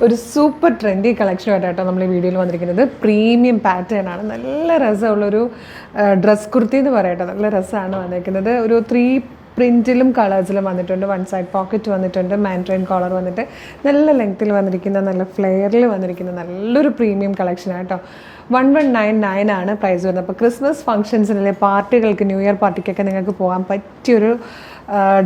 ഒരു super trendy കളക്ഷനുമായിട്ടാണ് നമ്മൾ ഈ വീഡിയോയിൽ വന്നിരിക്കുന്നത്. പ്രീമിയം പാറ്റേൺ ആണ്, നല്ല രസമുള്ളൊരു ഡ്രസ് കുർത്തി എന്ന് പറയട്ടെ. നല്ല രസമാണ് വന്നിരിക്കുന്നത്. ഒരു 3 പ്രിൻറ്റിലും കളേഴ്സിലും വന്നിട്ടുണ്ട്. വൺ സൈഡ് പോക്കറ്റ് വന്നിട്ടുണ്ട്, മാൻട്രെയിൻ കോളർ വന്നിട്ട് നല്ല ലെങ്ത്തിൽ വന്നിരിക്കുന്ന, നല്ല ഫ്ലെയറിൽ വന്നിരിക്കുന്ന നല്ലൊരു പ്രീമിയം കളക്ഷനാണ് കേട്ടോ. 1199 ആണ് പ്രൈസ് വരുന്നത്. അപ്പോൾ ക്രിസ്മസ് ഫംഗ്ഷൻസിലെ പാർട്ടികൾക്ക്, ന്യൂ ഇയർ പാർട്ടിക്കൊക്കെ നിങ്ങൾക്ക് പോകാൻ പറ്റിയൊരു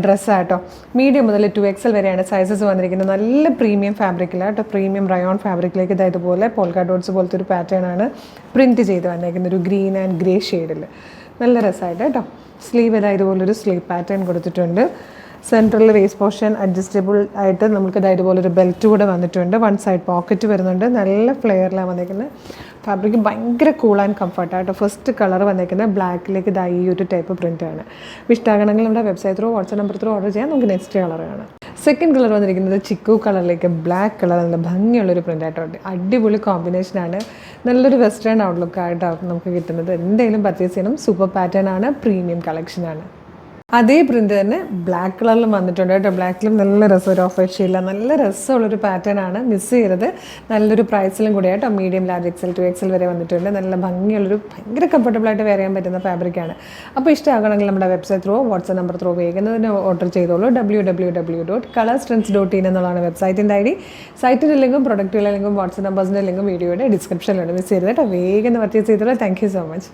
ഡ്രസ്സാട്ടോ. മീഡിയം മുതൽ 2XL വരെയാണ് സൈസസ് വന്നിരിക്കുന്നത്. നല്ല പ്രീമിയം ഫാബ്രിക്കിലാണ് കേട്ടോ. പ്രീമിയം റയോൺ ഫാബ്രിക്കിലേക്ക് ഇതുപോലെ പോൾക്ക ഡോട്ട്സ് പോലത്തെ ഒരു പാറ്റേൺ ആണ് പ്രിൻറ്റ് ചെയ്ത് വന്നിരിക്കുന്നത്. ഒരു ഗ്രീൻ ആൻഡ് ഗ്രേ ഷെയ്ഡിൽ നല്ല രസമായിട്ട് കേട്ടോ. സ്ലീവ് ഇതുപോലൊരു സ്ലീവ് പാറ്റേൺ കൊടുത്തിട്ടുണ്ട്. സെൻട്രൽ വേസ്റ്റ് പോർഷൻ അഡ്ജസ്റ്റബിൾ ആയിട്ട് നമുക്ക് ഇതുപോലൊരു ബെൽറ്റ് കൂടെ വന്നിട്ടുണ്ട്. വൺ സൈഡ് പോക്കറ്റ് വരുന്നുണ്ട്. നല്ല ഫ്ലെയറിലാണ് വന്നിരിക്കുന്നത്. ഫാബ്രിക് ഭയങ്കര കൂൾ ആൻഡ് കംഫർട്ടായിട്ട്. ഫസ്റ്റ് കളർ വന്നിരിക്കുന്നത് ബ്ലാക്കിലേക്ക് ഈ ഒരു ടൈപ്പ് പ്രിൻ്റാണ്. ഇഷ്ടമാകണമെങ്കിൽ നമ്മുടെ website through, WhatsApp number through order ചെയ്യാം. നമുക്ക് നെക്സ്റ്റ് കളർ കാണാം. സെക്കൻഡ് കളർ വന്നിരിക്കുന്നത് ചിക്കു കളറിലേക്ക് ബ്ലാക്ക് കളർ, നല്ല ഭംഗിയുള്ളൊരു പ്രിൻ്റായിട്ടുണ്ട്. അടിപൊളി കോമ്പിനേഷനാണ്. നല്ലൊരു വെസ്റ്റേൺ ഔട്ട്ലുക്കായിട്ടാണ് നമുക്ക് കിട്ടുന്നത്. എന്തെങ്കിലും പർച്ചേസ് ചെയ്യണം. സൂപ്പർ പാറ്റേൺ ആണ്, പ്രീമിയം കളക്ഷനാണ്. അതേ പ്രിൻ്റ് തന്നെ ബ്ലാക്ക് കളറിലും വന്നിട്ടുണ്ട് കേട്ടോ. ബ്ലാക്കിലും നല്ല രസം, ഒരു ഓഫ് വൈറ്റ് ഷെയ്ഡില്ല, നല്ല രസമുള്ളൊരു പാറ്റേൺ ആണ്. മിസ് ചെയ്യരുത്. നല്ലൊരു പ്രൈസിലും കൂടി കേട്ടോ. മീഡിയം, ലാർജ്, XL, 2XL വരെ വന്നിട്ടുണ്ട്. നല്ല ഭംഗിയുള്ളൊരു ഭയങ്കര കംഫർട്ടബിളായിട്ട് വെയർ ചെയ്യാൻ പറ്റുന്ന ഫാബ്രിക്കാണ്. അപ്പോൾ ഇഷ്ടമാകണമെങ്കിൽ നമ്മുടെ website through, WhatsApp number through വേഗം ഓർഡർ ചെയ്തോളൂ. www.colorstrends.in എന്നുള്ളതാണ് വെബ്സൈറ്റിൻ്റെ ID. സൈറ്റിൻ്റെ ലിങ്കും പ്രൊഡക്റ്റുകളുടെ ലിങ്കും വാട്സ്ആപ്പ് നമ്പേഴ്സിൻ്റെ ലിങ്കും വീഡിയോയുടെ ഡിസ്ക്രിപ്ഷനിലുണ്ട്. മിസ് ചെയ്യരുത് കേട്ടോ. വേഗം പർച്ചേസ് ചെയ്തോളൂ. Thank you so much.